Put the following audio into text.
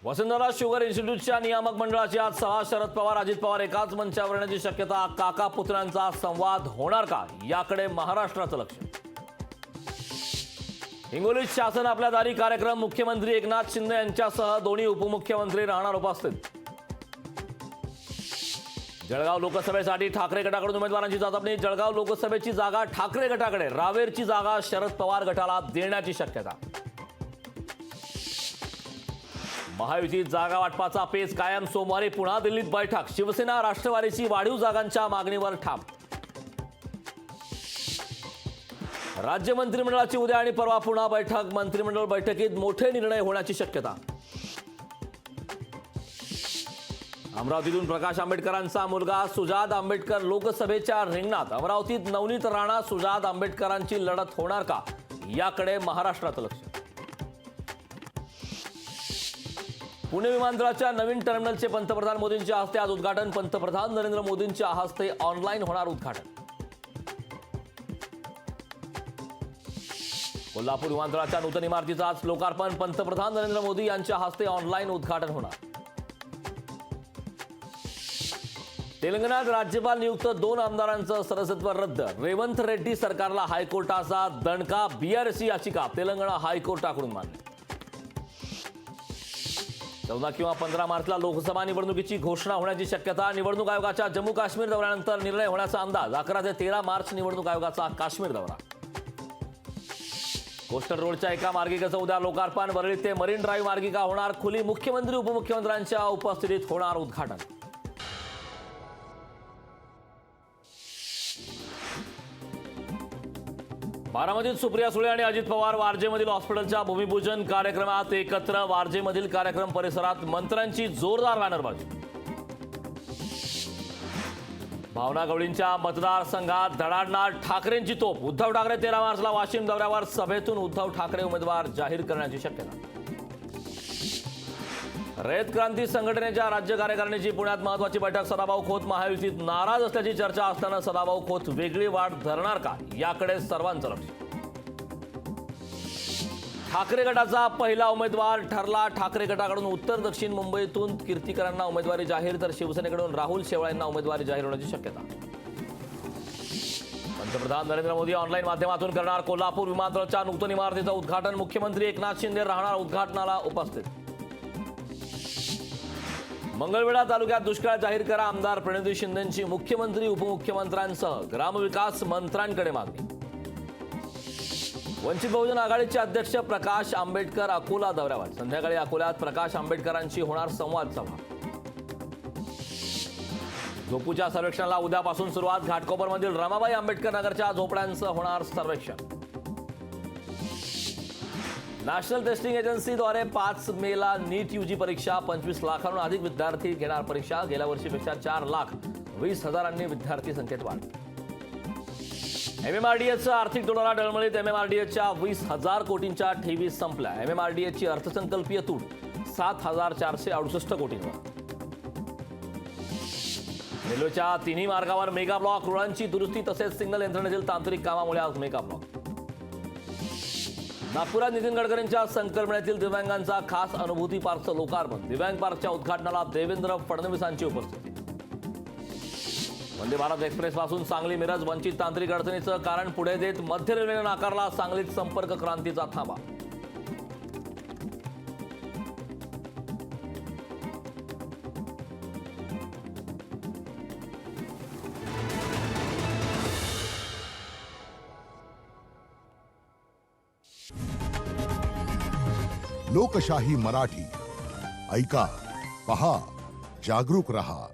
वसुंधरा sugar इन्स्टिट्यूटच्या नियामक मंडळाची आज सभा. शरद पवार अजित पवार एकाच मंचावर येण्याची शक्यता. काका पुत्रांचा संवाद होणार का, याकडे महाराष्ट्राचं लक्ष. हिंगोलीत शासन आपल्या दारी कार्यक्रम. मुख्यमंत्री एकनाथ शिंदे यांच्यासह दोन्ही उपमुख्यमंत्री राहणार उपस्थित. जळगाव लोकसभेसाठी ठाकरे गटाकडून उमेदवारांची चाचपणी. जळगाव लोकसभेची जागा ठाकरे गटाकडे, रावेरची जागा शरद पवार गटाला देण्याची शक्यता. महायुतीत जागा वाटपाचा पेच कायम. सोमवारी पुन्हा दिल्लीत बैठक. शिवसेना राष्ट्रवादीची वाढीव जागांच्या मागणीवर ठाम. राज्य मंत्रिमंडळाची उद्या आणि परवा पुन्हा बैठक. मंत्रिमंडळ बैठकीत मोठे निर्णय होण्याची शक्यता. अमरावतीतून प्रकाश आंबेडकरांचा मुलगा सुजात आंबेडकर लोकसभेच्या रिंगणात. अमरावतीत नवनीत राणा सुजात आंबेडकरांची लढत होणार का, याकडे महाराष्ट्राचं लक्ष. पुणे विमानतळाच्या नवीन टर्मिनलचे पंतप्रधान मोदींच्या हस्ते आज उद्घाटन. पंतप्रधान नरेंद्र मोदींच्या हस्ते ऑनलाईन होणार उद्घाटन. कोल्हापूर विमानतळाच्या नूतन इमारतीचं आज लोकार्पण. पंतप्रधान नरेंद्र मोदी यांच्या हस्ते ऑनलाईन उद्घाटन होणार. तेलंगणात राज्यपाल नियुक्त 2 आमदारांचं सदस्यत्व रद्द. रेवंत रेड्डी सरकारला हायकोर्टाचा दणका. बीआरसी याचिका तेलंगणा हायकोर्टाकडून मान्य. 14 किंवा 15 मार्चला लोकसभा निवडणुकीची घोषणा होण्याची शक्यता. निवडणूक आयोगाच्या जम्मू काश्मीर दौऱ्यानंतर निर्णय होण्याचा अंदाज. 11 ते 13 मार्च निवडणूक आयोगाचा काश्मीर दौरा. कोस्टल रोडच्या एका मार्गिकेचं उद्या लोकार्पण. वरळी ते मरीन ड्राईव्ह मार्गिका होणार खुली. मुख्यमंत्री उपमुख्यमंत्र्यांच्या उपस्थितीत होणार उद्घाटन. बारामतीत सुप्रिया सुळे आणि अजित पवार वारजेमधील हॉस्पिटलच्या भूमिपूजन कार्यक्रमात एकत्र. वारजेमधील कार्यक्रम परिसरात मंत्र्यांची जोरदार बॅनरबाजी. भावना गवळींच्या मतदारसंघात धडाडणार ठाकरेंची तोफ. उद्धव ठाकरे 13 मार्चला वाशिम दौऱ्यावर. सभेतून उद्धव ठाकरे उमेदवार जाहीर करण्याची शक्यता. रयत क्रांती संघटनेच्या राज्य कार्यकारिणीची पुण्यात महत्वाची बैठक. सदाभाऊ खोत महायुतीत नाराज असल्याची चर्चा असताना सदाभाऊ खोत वेगळी वाट धरणार का, याकडे सर्वांचं लक्ष. ठाकरे गटाचा पहिला उमेदवार ठरला. ठाकरे गटाकडून उत्तर दक्षिण मुंबईतून कीर्तिकरांना उमेदवारी जाहीर, तर शिवसेनेकडून राहुल शेवाळेंना उमेदवारी जाहीर होण्याची शक्यता. पंतप्रधान नरेंद्र मोदी ऑनलाईन माध्यमातून करणार कोल्हापूर विमानतळाच्या नूतन इमारतीचं उद्घाटन. मुख्यमंत्री एकनाथ शिंदे राहणार उद्घाटनाला उपस्थित. मंगळवेढा तालुक्यात दुष्काळ जाहीर करा. आमदार प्रणिती शिंदेंची मुख्यमंत्री उपमुख्यमंत्र्यांसह ग्रामविकास मंत्र्यांकडे मागणी. वंचित बहुजन आघाडीचे अध्यक्ष प्रकाश आंबेडकर अकोला दौऱ्यावर. संध्याकाळी अकोल्यात प्रकाश आंबेडकरांची होणार संवाद सभा. झोपूच्या सर्वेक्षणाला उद्यापासून सुरुवात. घाटकोपरमधील रमाबाई आंबेडकर नगरच्या झोपड्यांचं होणार सर्वेक्षण. नॅशनल टेस्टिंग एजन्सीद्वारे 5 मेला नीट यूजी परीक्षा. 25 लाखांहून अधिक विद्यार्थी घेणार परीक्षा. गेल्या वर्षीपेक्षा 4,20,000 विद्यार्थी संख्येत वाढ. एमएमआरडीएचं आर्थिक डोलारा डळमळीत. एमएमआरडीएच्या 20,000 कोटींच्या ठेवी संपल्या. एमएमआरडीएची अर्थसंकल्पीय तूट 7,468 कोटींवर. रेल्वेच्या 3ही मार्गावर मेगा ब्लॉक. रुळांची दुरुस्ती तसेच सिग्नल यंत्रणेतील तांत्रिक कामामुळे आज मेगा ब्लॉक. नागपुरात नितीन गडकरींच्या संकल्पनेतील दिव्यांगांचा खास अनुभूती पार्कचं लोकार्पण. दिव्यांग पार्कच्या उद्घाटनाला देवेंद्र फडणवीसांची उपस्थिती. वंदे भारत एक्सप्रेस पासून सांगली मिरज वंचित तांत्रिक अडचणीचं कारण पुढे देत मध्य रेल्वेनं नाकारला सांगलीत संपर्क क्रांतीचा थांबा. लोकशाही मराठी ऐका, पहा, जागरूक रहा.